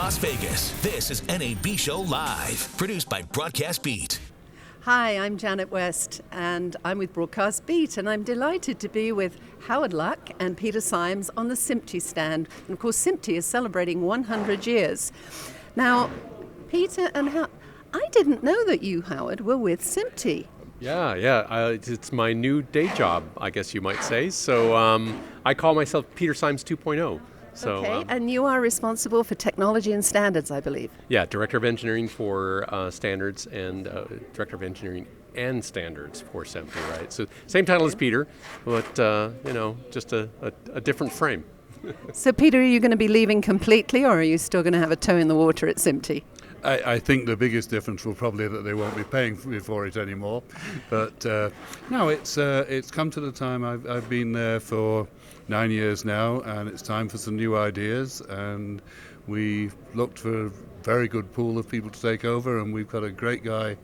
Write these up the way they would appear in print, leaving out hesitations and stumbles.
Las Vegas, this is NAB Show Live, produced by Broadcast Beat. Hi, I'm Janet West, and I'm with Broadcast Beat, and I'm delighted to be with Howard Lukk and Peter Symes on the SMPTE stand. And of course, SMPTE is celebrating 100 years. Now, Peter and Howard, I didn't know that you, Howard, were with SMPTE. Yeah. It's my new day job, I guess you might say. So I call myself Peter Symes 2.0. So, okay, and you are responsible for technology and standards, I believe. Yeah, Director of Engineering for standards and Director of Engineering and Standards for SMPTE, right? So same title as Peter, but, just a different frame. So, Peter, are you going to be leaving completely, or are you still going to have a toe in the water at SMPTE? I think the biggest difference will probably that they won't be paying for it anymore. But no, it's come to the time. I've been there for 9 years now, and it's time for some new ideas. And we looked for a very good pool of people to take over, and we've got a great guy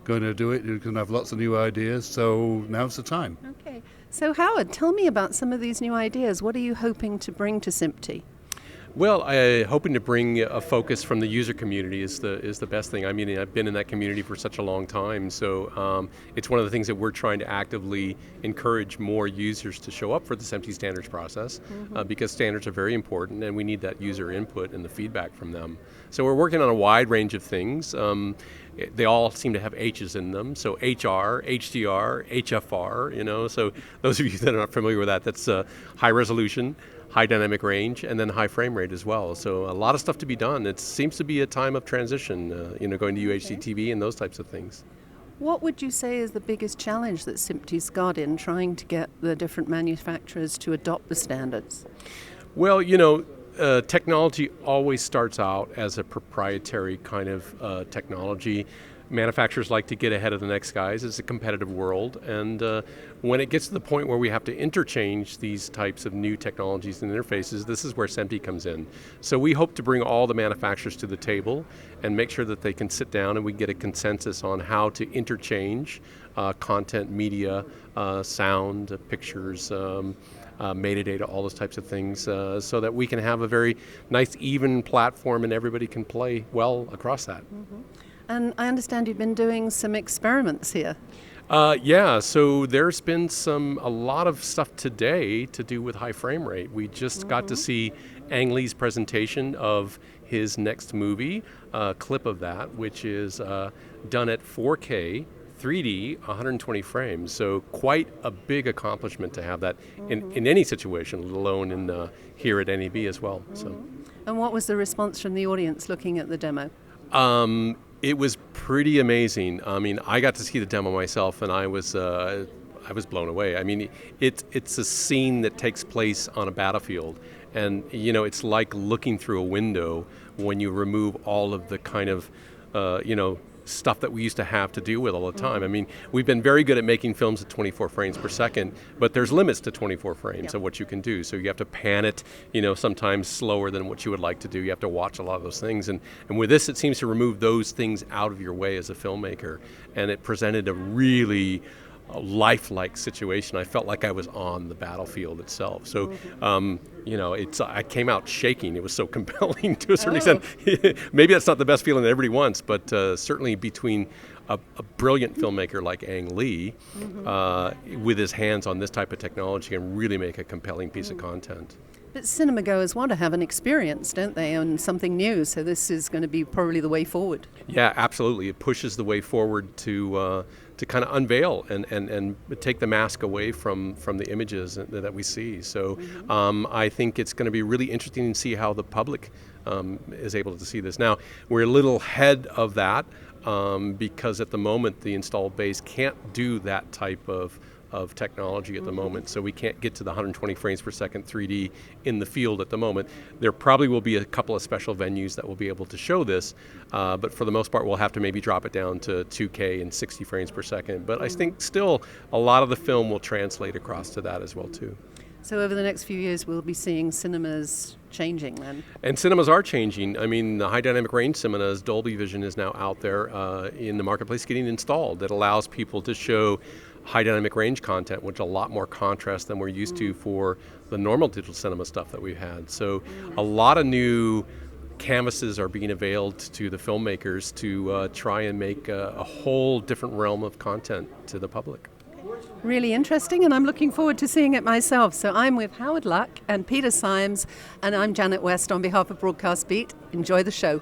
going to do it who can have lots of new ideas. So now's the time. Okay. So Howard, tell me about some of these new ideas. What are you hoping to bring to SMPTE? Well, hoping to bring a focus from the user community is the best thing. I mean, I've been in that community for such a long time, so it's one of the things that we're trying to actively encourage more users to show up for the SMPTE standards process, because standards are very important, and we need that user input and the feedback from them. So we're working on a wide range of things. They all seem to have H's in them, so HR, HDR, HFR, so those of you that are not familiar with that's high resolution, high dynamic range, and then high frame rate as well. So a lot of stuff to be done. It seems to be a time of transition, going to UHD TV and those types of things. What would you say is the biggest challenge that SMPTE's got in trying to get the different manufacturers to adopt the standards? Well, technology always starts out as a proprietary kind of technology. Manufacturers like to get ahead of the next guys. It's a competitive world, and when it gets to the point where we have to interchange these types of new technologies and interfaces, this is where SMPTE comes in. So we hope to bring all the manufacturers to the table and make sure that they can sit down and we get a consensus on how to interchange content, media, sound, pictures, metadata, all those types of things, so that we can have a very nice, even platform and everybody can play well across that. Mm-hmm. And I understand you've been doing some experiments here. So there's been a lot of stuff today to do with high frame rate. We just got to see Ang Lee's presentation of his next movie, a clip of that, which is done at 4K, 3D, 120 frames. So quite a big accomplishment to have that in any situation, let alone here at NAB as well. So. And what was the response from the audience looking at the demo? It was pretty amazing. I mean, I got to see the demo myself, and I was blown away. I mean, it's a scene that takes place on a battlefield, and it's like looking through a window when you remove all of the kind of stuff that we used to have to deal with all the time. I mean, we've been very good at making films at 24 frames per second, but there's limits to 24 frames of what you can do. So you have to pan it, sometimes slower than what you would like to do. You have to watch a lot of those things. And with this, it seems to remove those things out of your way as a filmmaker. And it presented a really lifelike situation. I felt like I was on the battlefield itself. So, I came out shaking. It was so compelling to a certain extent. Maybe that's not the best feeling that everybody wants, but certainly between a brilliant filmmaker like Ang Lee with his hands on this type of technology can really make a compelling piece of content. But cinema goers want to have an experience, don't they, and something new, so this is going to be probably the way forward. Yeah, absolutely. It pushes the way forward to kind of unveil and take the mask away from the images that we see. So I think it's going to be really interesting to see how the public is able to see this. Now, we're a little ahead of that because at the moment the installed base can't do that type of technology at the moment, so we can't get to the 120 frames per second 3D in the field at the moment. There probably will be a couple of special venues that will be able to show this, but for the most part we'll have to maybe drop it down to 2K and 60 frames per second. But I think still a lot of the film will translate across to that as well too. So over the next few years we'll be seeing cinemas changing then? And cinemas are changing. I mean, the high dynamic range cinemas, Dolby Vision is now out there in the marketplace getting installed that allows people to show high dynamic range content, which a lot more contrast than we're used to for the normal digital cinema stuff that we've had. So a lot of new canvases are being availed to the filmmakers to try and make a whole different realm of content to the public. Really interesting, and I'm looking forward to seeing it myself. So I'm with Howard Lukk and Peter Symes, and I'm Janet West on behalf of Broadcast Beat. Enjoy the show.